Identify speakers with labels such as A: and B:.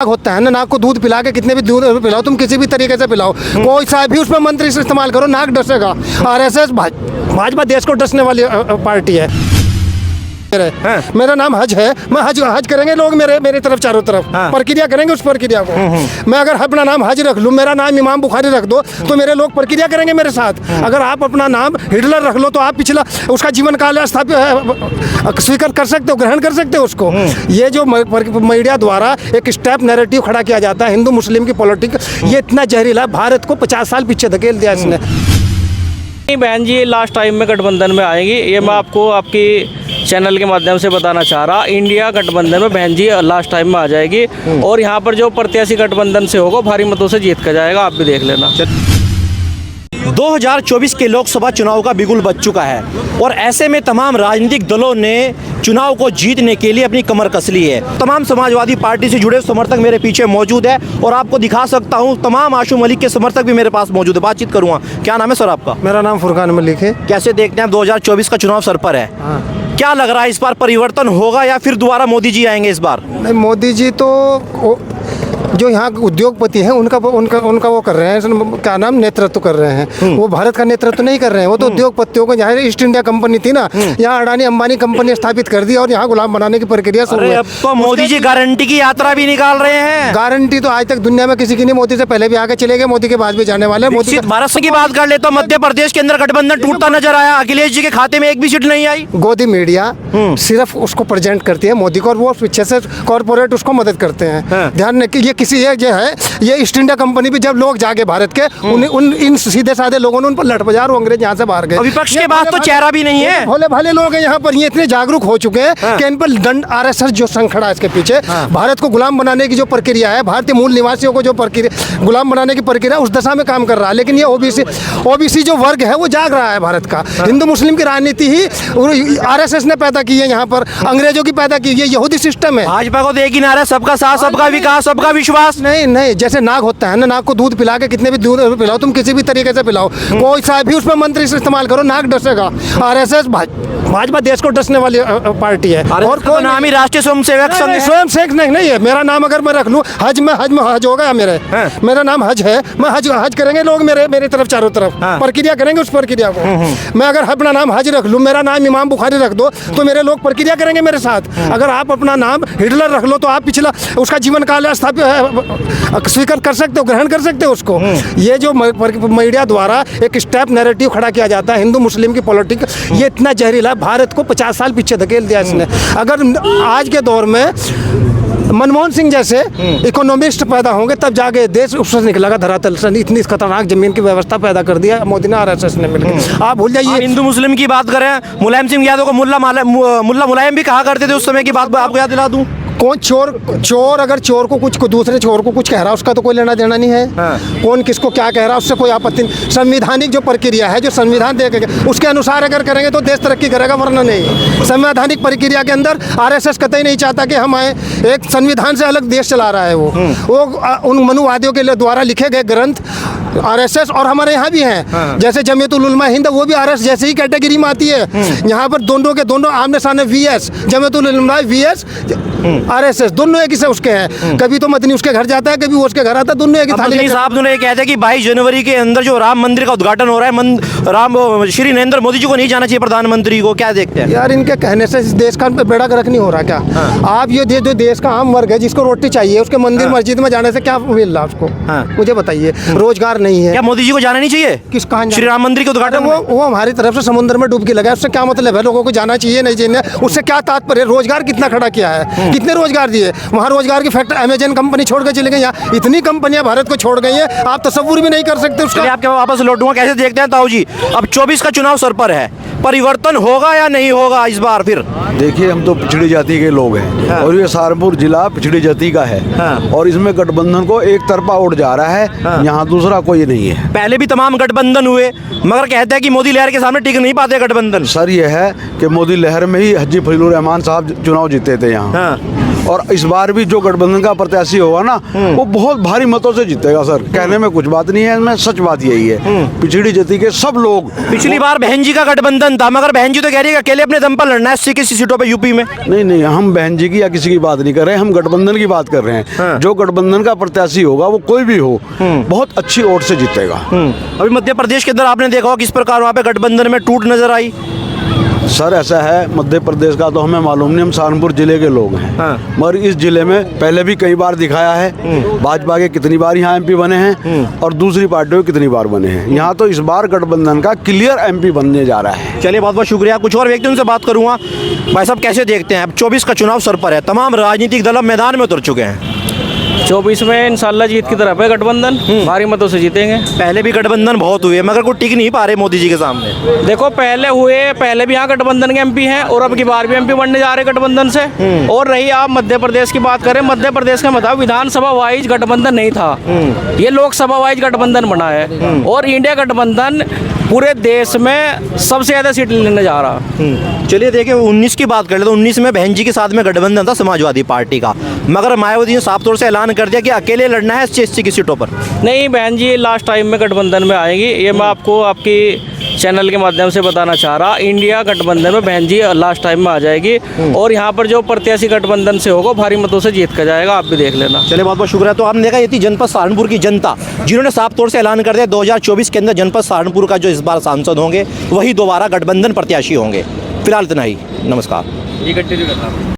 A: होता है ना, नाक को दूध पिला के कितने भी दूध पिलाओ, तुम किसी भी तरीके से पिलाओ, कोई सा भी उसमें मंत्र से इस्तेमाल करो, नाक डसेगा। आरएसएस भाजपा देश को डसने वाली पार्टी है। मेरा नाम हज है, मैं हज करेंगे लोग मेरे तरफ चारों तरफ प्रक्रिया करेंगे उस प्रक्रिया को। मैं अगर अपना नाम हज रख लूँ, मेरा नाम इमाम बुखारी रख दो, तो मेरे लोग प्रक्रिया करेंगे मेरे साथ। अगर आप अपना नाम हिटलर रख लो तो आप पिछला उसका जीवन काल स्थापित स्वीकार कर सकते हो, ग्रहण कर सकते हो उसको। ये जो मीडिया द्वारा एक स्टेप नैरेटिव खड़ा किया जाता है हिंदू मुस्लिम की पॉलिटिक्स, ये इतना जहरीला, भारत को 50 साल पीछे धकेल दिया इसने।
B: बहन जी लास्ट टाइम में गठबंधन में आएंगी, ये मैं आपको आपकी चैनल के माध्यम से बताना चाह रहा। इंडिया गठबंधन में बहन जी लास्ट टाइम में आ जाएगी और यहाँ पर जो प्रत्याशी गठबंधन से होगा भारी मतों से जीत कर जाएगा, आप भी देख लेना।
C: 2024 के लोकसभा चुनाव का बिगुल बज चुका है और ऐसे में तमाम राजनीतिक दलों ने चुनाव को जीतने के लिए अपनी कमर कस ली है। तमाम समाजवादी पार्टी से जुड़े समर्थक मेरे पीछे मौजूद है और आपको दिखा सकता हूं, तमाम आशू मलिक के समर्थक भी मेरे पास मौजूद है। बातचीत करूंगा। क्या नाम है सर आपका?
A: मेरा नाम फुरकान मलिक है।
C: कैसे देखते हैं 2024 का चुनाव सर पर है, क्या लग रहा है इस बार परिवर्तन होगा या फिर दोबारा मोदी जी आएंगे इस बार?
A: नहीं, मोदी जी तो जो यहाँ उद्योगपति हैं उनका वो कर रहे हैं, क्या नाम, नेतृत्व कर रहे हैं। वो भारत का नेतृत्व नहीं कर रहे हैं, वो तो उद्योगपतियों को, जहाँ ईस्ट इंडिया कंपनी थी ना, यहाँ अडानी अंबानी कंपनी स्थापित कर दी और यहाँ गुलाम बनाने की प्रक्रिया शुरू है।
C: अब तो मोदी जी गारंटी की यात्रा भी निकाल रहे हैं।
A: गारंटी तो आज तक दुनिया में किसी की नहीं, मोदी से पहले भी आगे चले गए, मोदी के बाद भी जाने वाले। मोदी
C: भारत की बात कर ले तो मध्य प्रदेश के अंदर गठबंधन टूटता नजर आया, अखिलेश जी के खाते में एक भी सीट नहीं आई।
A: गोदी मीडिया सिर्फ उसको प्रेजेंट करती है मोदी को और वो पीछे से कॉर्पोरेट उसको मदद करते हैं। ध्यान रखिए, ये किसी एक जो है ये ईस्ट इंडिया कंपनी भी जब लोग जागे भारत के इन सीधे साधे लोगों ने उन पर लट बजा और अंग्रेज यहाँ से बाहर गए।
C: विपक्ष के पास तो चेहरा भी नहीं है।
A: भोले भाले लोग हैं यहाँ पर, ये इतने जागरूक हो चुके हैं कि इन पर दंड आरएसएस जो संघ खड़ा है इसके पीछे, भारत को गुलाम बनाने की जो प्रक्रिया है, भारतीय मूल निवासियों को जो प्रक्रिया गुलाम बनाने की प्रक्रिया, उस दशा में काम कर रहा है। लेकिन ये ओबीसी जो वर्ग है वो जाग रहा है भारत का। हिंदू मुस्लिम की राजनीति ही आरएसएस ने पैदा की है, यहाँ पर अंग्रेजों की पैदा की है, यहूदी सिस्टम है।
C: भाजपा को देखी नारा सबका साथ, सबका विकास, सबका विश्वास।
A: नहीं, जैसे नाक होता है ना, नाक को दूध पिला के कितने भी दूध पिलाओ, तुम किसी भी तरीके से पिलाओ, कोई सा भी उसमें मंत्र से इस्तेमाल करो, नाक डसेगा। आरएसएस भाजपा देश को डसने वाली पार्टी है। और कोई
C: नाम ही राष्ट्रीय स्वयंसेवक
A: स्वयंसेवक नहीं है। मेरा नाम अगर मैं रख लूँ हज में हज होगा मेरा नाम हज है, मैं हज करेंगे लोग मेरे तरफ चारों तरफ प्रक्रिया करेंगे उस प्रक्रिया को। मैं अगर अपना नाम हज रख लूँ, मेरा नाम इमाम बुखारी रख दो, तो मेरे लोग प्रक्रिया करेंगे मेरे साथ। अगर आप अपना नाम हिटलर रख लो तो आप पिछला उसका जीवन काल स्थापित स्वीकार कर सकते हो, ग्रहण कर सकते हो उसको। ये जो मीडिया द्वारा एक स्टेप नैरेटिव खड़ा किया जाता है हिंदू मुस्लिम की पॉलिटिक्स, ये इतना जहरीला, भारत को 50 साल पीछे धकेल दिया इसने। अगर आज के दौर में मनमोहन सिंह जैसे इकोनॉमिस्ट पैदा होंगे तब जाके देश उससे निकलेगा धरातल से। इतनी खतरनाक जमीन की व्यवस्था पैदा कर दिया मोदी ने, आरएसएस ने मिलकर। आप भूल जाइए,
C: हिंदू मुस्लिम की बात करें, मुलायम सिंह यादव को मुल्ला मुलायम भी कहा करते थे उस समय की बात आपको याद दिला दूं।
A: कौन चोर अगर चोर को कुछ दूसरे चोर को कुछ कह रहा है उसका तो कोई लेना देना नहीं है। कौन किसको क्या कह रहा है उससे कोई आपत्ति नहीं। संवैधानिक जो प्रक्रिया है, जो संविधान देगा उसके अनुसार अगर करेंगे तो देश तरक्की करेगा, वरना नहीं। संवैधानिक प्रक्रिया के अंदर आरएसएस कतई नहीं चाहता कि हम आए, एक संविधान से अलग देश चला रहा है वो उन मनुवादियों के द्वारा लिखे गए ग्रंथ आरएसएस और हमारे यहाँ भी हैं। जैसे जमीयतुल उलमा हिंद, वो भी आरएसएस जैसे ही कैटेगरी में आती है। यहाँ पर दोनों के दोनों आमने सामने वीएस, जमीयतुल उलमा वीएस, आरएसएस दोनों एक ही से उसके हैं। कभी तो मदनी उसके घर जाता है, कभी वो उसके घर आता है, दोनों एक ही थाली।
C: साहब ने कहते हैं कि 22 जनवरी के अंदर जो राम मंदिर का उद्घाटन हो रहा है, श्री नरेंद्र मोदी जी को नहीं जाना चाहिए, प्रधानमंत्री को, क्या देखते हैं?
A: यार इनके कहने से इस देश का बेड़ा गर्क नहीं हो रहा क्या? आप ये जो देश का आम वर्ग है जिसको रोटी चाहिए, उसके मंदिर मस्जिद में जाने से क्या मिल रहा है उसको? मुझे बताइए। रोजगार नहीं है,
C: क्या मोदी जी को जाना नहीं चाहिए?
A: किस कहां
C: श्री राम मंदिर के उद्घाटन?
A: वो हमारी तरफ से समुद्र में डुबकी लगा, उससे क्या मतलब है? लोगों को जाना चाहिए नहीं चाहिए, उससे क्या तात्पर्य? रोजगार कितना खड़ा किया है, कितने रोजगार दिए? वहाँ रोजगार की फैक्ट्री अमेजन कंपनी छोड़ के चले गई, यहाँ इतनी कंपनियां भारत को छोड़ गई हैं, आप तस्वीर भी नहीं कर सकते उसका।
C: आपके वापस लौटूंगा। कैसे देखते हैं ताऊ जी, अब 24 का चुनाव सर पर है, परिवर्तन होगा या नहीं होगा इस बार? फिर
D: देखिए, हम तो पिछड़ी जाति के लोग हैं और ये सहारनपुर जिला पिछड़ी जाति का है और इसमें गठबंधन को एक तरफा उड़ जा रहा है, यहाँ दूसरा कोई नहीं है।
C: पहले भी तमाम गठबंधन हुए मगर कहते हैं कि मोदी लहर के सामने टिक नहीं पाते गठबंधन।
D: सर ये है कि मोदी लहर में ही हाजी फजलुर रहमान साहब चुनाव जीते थे यहाँ और इस बार भी जो गठबंधन का प्रत्याशी होगा ना वो बहुत भारी मतों से जीतेगा सर। कहने में कुछ बात नहीं है, इसमें सच बात यही है। पिछड़ी जाति के सब लोग,
C: पिछली बार बहन जी का गठबंधन था, मगर बहन जी तो कह रही है कि अकेले अपने दम पर लड़ना है 80 सीटों पे यूपी में।
D: नहीं, हम बहन जी की या किसी की बात नहीं कर रहे हैं, हम गठबंधन की बात कर रहे हैं। जो गठबंधन का प्रत्याशी होगा वो कोई भी हो बहुत अच्छी वोट से जीतेगा।
C: अभी मध्य प्रदेश के अंदर आपने देखा होगा किस प्रकार वहाँ पे गठबंधन में टूट नजर आई।
D: सर ऐसा है, मध्य प्रदेश का तो हमें मालूम नहीं, हम सहारनपुर जिले के लोग हैं। मगर इस जिले में पहले भी कई बार दिखाया है भाजपा के कितनी बार यहाँ एमपी बने हैं और दूसरी पार्टियों के कितनी बार बने हैं। यहाँ तो इस बार गठबंधन का क्लियर एमपी बनने जा रहा है।
C: चलिए बहुत बहुत शुक्रिया। कुछ और व्यक्तियों से बात करूँगा। भाई साहब कैसे देखते हैं, अब 24 का चुनाव सर पर है, तमाम राजनीतिक दल अब मैदान में उतर चुके हैं।
B: 24 में इंशाल्लाह जीत की तरफ है गठबंधन, भारी मतों से जीतेंगे।
C: पहले भी गठबंधन बहुत हुए मगर कोई टिक नहीं पा रहे मोदी जी के सामने।
B: देखो पहले भी यहाँ गठबंधन के एमपी हैं और अब की बार भी एमपी बनने जा रहे हैं गठबंधन से। और रही आप मध्य प्रदेश की बात करें, मध्य प्रदेश का मतलब विधानसभा वाइज गठबंधन नहीं था, ये लोकसभा वाइज गठबंधन बना है। और इंडिया गठबंधन पूरे देश में सबसे ज्यादा सीट लेने जा रहा।
C: चलिए देखिए 19 की बात कर ले तो 19 में बहन जी के साथ में गठबंधन था समाजवादी पार्टी का, मगर मायावती ने साफ तौर से ऐलान कर दिया कि अकेले लड़ना है 80 की सीटों पर।
B: नहीं बहन जी लास्ट टाइम में गठबंधन में आएगी, ये मैं आपको आपकी चैनल के माध्यम से बताना चाह रहा। इंडिया गठबंधन में बहन जी लास्ट टाइम में आ जाएगी और यहाँ पर जो प्रत्याशी गठबंधन से होगा भारी मतों से जीत कर जाएगा, आप भी देख लेना।
C: चलिए बहुत बहुत शुक्रिया। तो आपने देखा ये थी जनपद सहारनपुर की जनता जिन्होंने साफ तौर से ऐलान कर दिया 2024 के अंदर जनपद सहारनपुर का जो इस बार सांसद होंगे वही दोबारा गठबंधन प्रत्याशी होंगे। फिलहाल इतना ही, नमस्कार।
B: ये कंटिन्यू करना।